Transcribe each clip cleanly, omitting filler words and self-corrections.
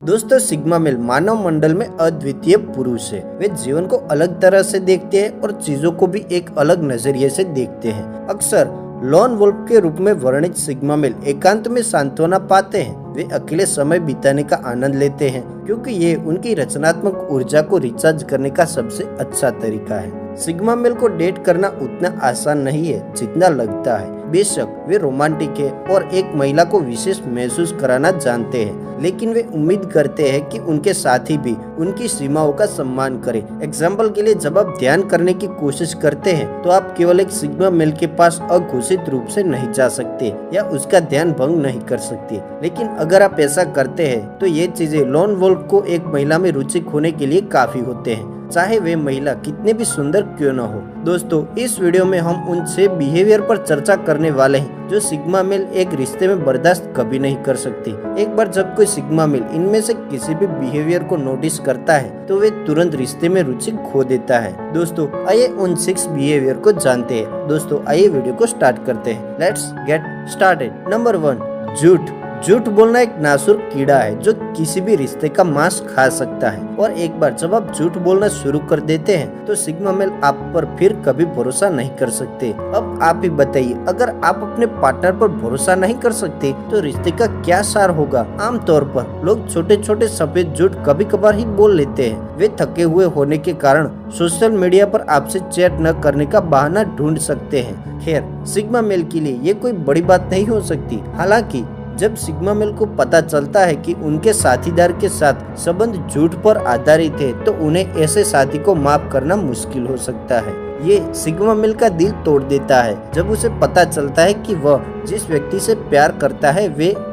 दोस्तों, sigma male मानव मंडल में अद्वितीय पुरुष है। वे जीवन को अलग तरह से देखते हैं और चीजों को भी एक अलग नजरिए से देखते हैं। अक्सर लॉन वुल्फ के रूप में वर्णित सिग्मा मेल एकांत में सांत्वना पाते हैं। वे अकेले समय बिताने का आनंद लेते हैं क्योंकि ये उनकी रचनात्मक ऊर्जा को रिचार्ज करने का सबसे अच्छा तरीका है। सिग्मा मेल को डेट करना उतना आसान नहीं है जितना लगता है। बेशक वे रोमांटिक है और एक महिला को विशेष महसूस कराना जानते हैं, लेकिन वे उम्मीद करते हैं कि उनके साथी भी उनकी सीमाओं का सम्मान करें। एग्जाम्पल के लिए, जब आप ध्यान करने की कोशिश करते हैं तो आप केवल एक सिग्मा मेल के पास अघोषित रूप से नहीं जा सकते या उसका ध्यान भंग नहीं कर सकते। लेकिन अगर आप ऐसा करते हैं तो ये चीजें लॉन वुल्फ को एक महिला में रुचिक होने के लिए काफी होते हैं, चाहे वे महिला कितने भी सुंदर क्यों न हो। दोस्तों, इस वीडियो में हम उन 6 बिहेवियर पर चर्चा करने वाले हैं जो सिग्मा मेल एक रिश्ते में बर्दाश्त कभी नहीं कर सकती। एक बार जब कोई सिग्मा मेल इनमें से किसी भी बिहेवियर को नोटिस करता है तो वे तुरंत रिश्ते में रुचि खो देता है। दोस्तों, आइए उन 6 बिहेवियर को जानते हैं। दोस्तों, आइए वीडियो को स्टार्ट करते हैं। Let's get started. नंबर 1, झूठ। झूठ बोलना एक नासुर कीड़ा है जो किसी भी रिश्ते का मांस खा सकता है, और एक बार जब आप झूठ बोलना शुरू कर देते हैं तो सिग्मा मेल आप पर फिर कभी भरोसा नहीं कर सकते। अब आप ही बताइए, अगर आप अपने पार्टनर पर भरोसा नहीं कर सकते तो रिश्ते का क्या सार होगा। आमतौर पर लोग छोटे छोटे सफेद झूठ कभी कभार ही बोल लेते हैं। वे थके हुए होने के कारण सोशल मीडिया पर आपसे चैट न करने का बहाना ढूंढ सकते हैं। खैर, सिग्मा मेल के लिए ये कोई बड़ी बात नहीं हो सकती। हालांकि जब सिग्मा मेल को पता चलता है कि उनके साथीदार के साथ संबंध झूठ पर आधारित है तो उन्हें ऐसे साथी को माफ करना मुश्किल हो सकता है। ये सिग्मा मेल का दिल तोड़ देता है जब उसे पता चलता है कि वह जिस व्यक्ति से प्यार करता है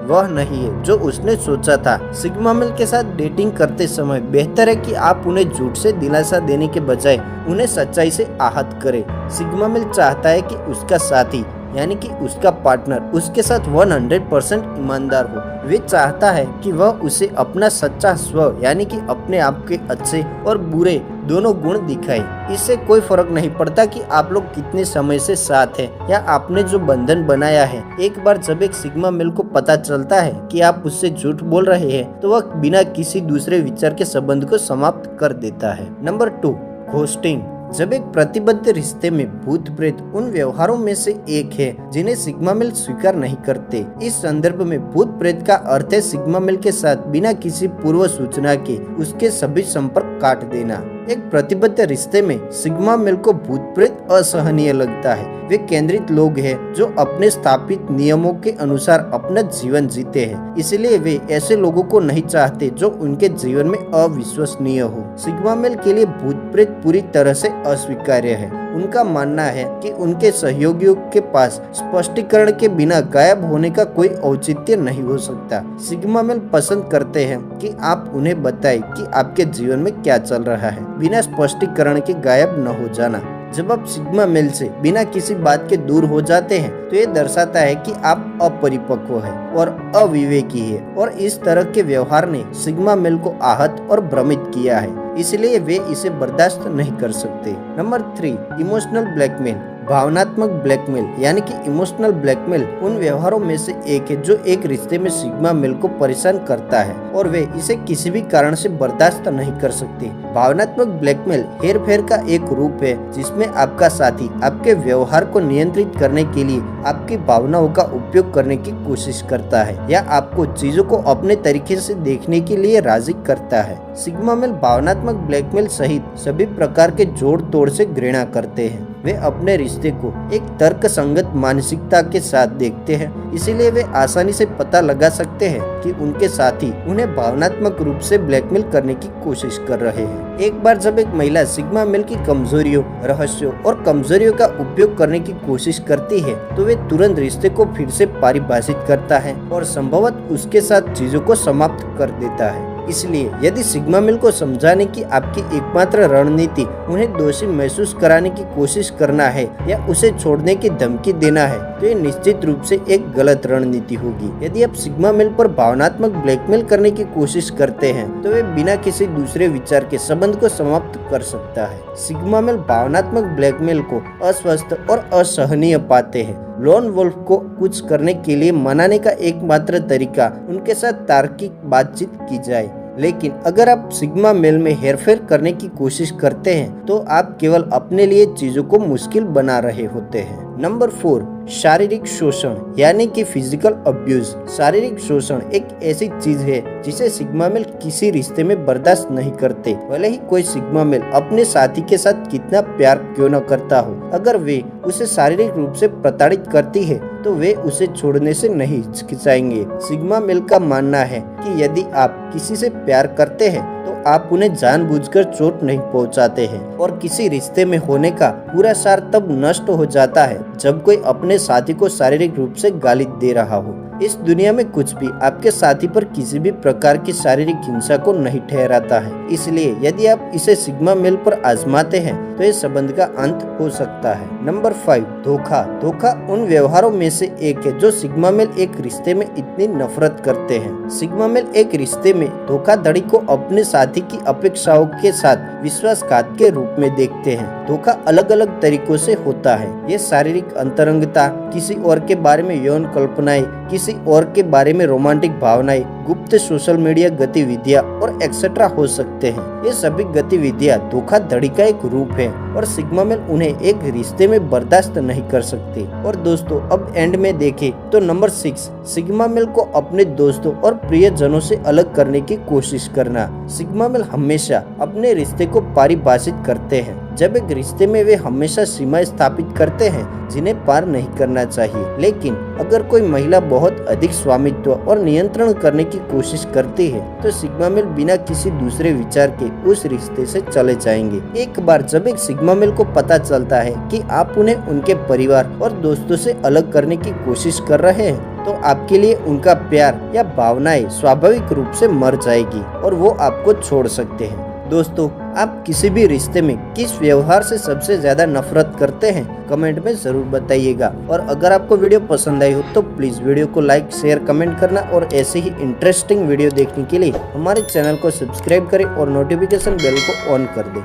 वह नहीं है जो उसने सोचा था। सिग्मा मेल के साथ डेटिंग करते समय बेहतर है कि आप उन्हें झूठ से दिलासा देने के बजाय उन्हें सच्चाई से आहत करें। सिग्मा मेल चाहता है कि उसका साथी यानी कि उसका पार्टनर उसके साथ 100% ईमानदार हो। वे चाहता है कि वह उसे अपना सच्चा स्व यानी कि अपने आप के अच्छे और बुरे दोनों गुण दिखाए। इससे कोई फर्क नहीं पड़ता कि आप लोग कितने समय से साथ हैं या आपने जो बंधन बनाया है। एक बार जब एक सिग्मा मेल को पता चलता है कि आप उससे झूठ बोल रहे हैं तो वह बिना किसी दूसरे विचार के संबंध को समाप्त कर देता है। Number 2, ghosting. जब एक प्रतिबद्ध रिश्ते में भूत प्रेत उन व्यवहारों में से एक है जिन्हें सिग्मा मेल स्वीकार नहीं करते। इस संदर्भ में भूत प्रेत का अर्थ है सिग्मा मेल के साथ बिना किसी पूर्व सूचना के उसके सभी संपर्क काट देना। एक प्रतिबद्ध रिश्ते में सिग्मा मेल को भूत प्रेत असहनीय लगता है। वे केंद्रित लोग हैं जो अपने स्थापित नियमों के अनुसार अपना जीवन जीते हैं, इसलिए वे ऐसे लोगों को नहीं चाहते जो उनके जीवन में अविश्वसनीय हो। सिग्मा मेल के लिए भूत प्रेत पूरी तरह से अस्वीकार्य है। उनका मानना है कि उनके सहयोगियों के पास स्पष्टीकरण के बिना गायब होने का कोई औचित्य नहीं हो सकता। सिग्मा मेल पसंद करते हैं कि आप उन्हें बताएं कि आपके जीवन में क्या चल रहा है, बिना स्पष्टीकरण के गायब न हो जाना। जब आप सिग्मा मेल से बिना किसी बात के दूर हो जाते हैं तो ये दर्शाता है कि आप अपरिपक्व हैं और अविवेकी है, और इस तरह के व्यवहार ने सिग्मा मेल को आहत और भ्रमित किया है, इसलिए वे इसे बर्दाश्त नहीं कर सकते। Number 3, emotional blackmail. भावनात्मक ब्लैकमेल यानी कि इमोशनल ब्लैकमेल उन व्यवहारों में से एक है जो एक रिश्ते में सिग्मा मेल को परेशान करता है और वे इसे किसी भी कारण से बर्दाश्त नहीं कर सकते। भावनात्मक ब्लैकमेल हेरफेर का एक रूप है जिसमें आपका साथी आपके व्यवहार को नियंत्रित करने के लिए आपकी भावनाओं का उपयोग करने की कोशिश करता है या आपको चीजों को अपने तरीके से देखने के लिए राजी करता है। सिग्मा मेल भावनात्मक ब्लैकमेल सहित सभी प्रकार के जोड़ तोड़ से घृणा करते हैं। वे अपने रिश्ते को एक तर्क संगत मानसिकता के साथ देखते हैं, इसीलिए वे आसानी से पता लगा सकते हैं कि उनके साथी उन्हें भावनात्मक रूप से ब्लैकमेल करने की कोशिश कर रहे हैं। एक बार जब एक महिला सिग्मा मेल की कमजोरियों, रहस्यों और कमजोरियों का उपयोग करने की कोशिश करती है तो वे तुरंत रिश्ते को फिर से परिभाषित करता है और संभवतः उसके साथ चीजों को समाप्त कर देता है। इसलिए यदि सिग्मा मेल को समझाने की आपकी एकमात्र रणनीति उन्हें दोषी महसूस कराने की कोशिश करना है या उसे छोड़ने की धमकी देना है तो ये निश्चित रूप से एक गलत रणनीति होगी। यदि आप सिग्मा मेल पर भावनात्मक ब्लैकमेल करने की कोशिश करते हैं तो वे बिना किसी दूसरे विचार के संबंध को समाप्त कर सकता है। सिग्मा मेल भावनात्मक ब्लैकमेल को अस्वस्थ और असहनीय पाते हैं। लॉन वुल्फ को कुछ करने के लिए मनाने का एकमात्र तरीका उनके साथ तार्किक बातचीत की जाए। लेकिन अगर आप सिग्मा मेल में हेरफेर करने की कोशिश करते हैं तो आप केवल अपने लिए चीजों को मुश्किल बना रहे होते हैं। नंबर 4, शारीरिक शोषण यानी कि फिजिकल अब्यूज। शारीरिक शोषण एक ऐसी चीज है जिसे सिग्मा मेल किसी रिश्ते में बर्दाश्त नहीं करते, भले ही कोई सिग्मा मेल अपने साथी के साथ कितना प्यार क्यों न करता हो। अगर वे उसे शारीरिक रूप से प्रताड़ित करती है तो वे उसे छोड़ने से नहीं हिचकिचाएंगे। सिग्मा मेल का मानना है कि यदि आप किसी से प्यार करते हैं तो आप उन्हें जानबूझकर चोट नहीं पहुंचाते हैं, और किसी रिश्ते में होने का पूरा सार तब नष्ट हो जाता है जब कोई अपने साथी को शारीरिक रूप से गाली दे रहा हो। इस दुनिया में कुछ भी आपके साथी पर किसी भी प्रकार की शारीरिक हिंसा को नहीं ठहराता है, इसलिए यदि आप इसे सिग्मा मेल पर आजमाते हैं तो इस संबंध का अंत हो सकता है। नंबर 5, धोखा। धोखा उन व्यवहारों में से एक है जो सिग्मा मेल एक रिश्ते में इतनी नफरत करते हैं। सिग्मा मेल एक रिश्ते में धोखाधड़ी को अपने साथी की अपेक्षाओं के साथ विश्वासघात के रूप में देखते हैं। धोखा अलग अलग तरीकों से होता है। ये शारीरिक अंतरंगता, किसी और के बारे में यौन कल्पनाएं, किसी और के बारे में रोमांटिक भावनाएं, गुप्त सोशल मीडिया गतिविधियां और एक्सेट्रा हो सकते हैं। ये सभी गतिविधियां धोखाधड़ी का एक रूप है और सिग्मा मेल उन्हें एक रिश्ते में बर्दाश्त नहीं कर सकते। और दोस्तों, अब एंड में देखें तो नंबर 6, सिग्मा मेल को अपने दोस्तों और प्रियजनों से अलग करने की कोशिश करना। सिग्मा मेल हमेशा अपने रिश्ते को परिभाषित करते हैं। जब एक रिश्ते में वे हमेशा सीमाएं स्थापित करते हैं जिन्हें पार नहीं करना चाहिए। लेकिन अगर कोई महिला बहुत अधिक स्वामित्व और नियंत्रण करने की कोशिश करती है तो सिग्मा मेल बिना किसी दूसरे विचार के उस रिश्ते से चले जाएंगे। एक बार जब एक सिग्मा मेल को पता चलता है कि आप उन्हें उनके परिवार और दोस्तों से अलग करने की कोशिश कर रहे हैं तो आपके लिए उनका प्यार या भावनाएं स्वाभाविक रूप से मर जाएगी और वो आपको छोड़ सकते हैं। दोस्तों, आप किसी भी रिश्ते में किस व्यवहार से सबसे ज्यादा नफरत करते हैं कमेंट में जरूर बताइएगा। और अगर आपको वीडियो पसंद आई हो तो प्लीज वीडियो को लाइक, शेयर, कमेंट करना और ऐसे ही इंटरेस्टिंग वीडियो देखने के लिए हमारे चैनल को सब्सक्राइब करें और नोटिफिकेशन बेल को ऑन कर दें।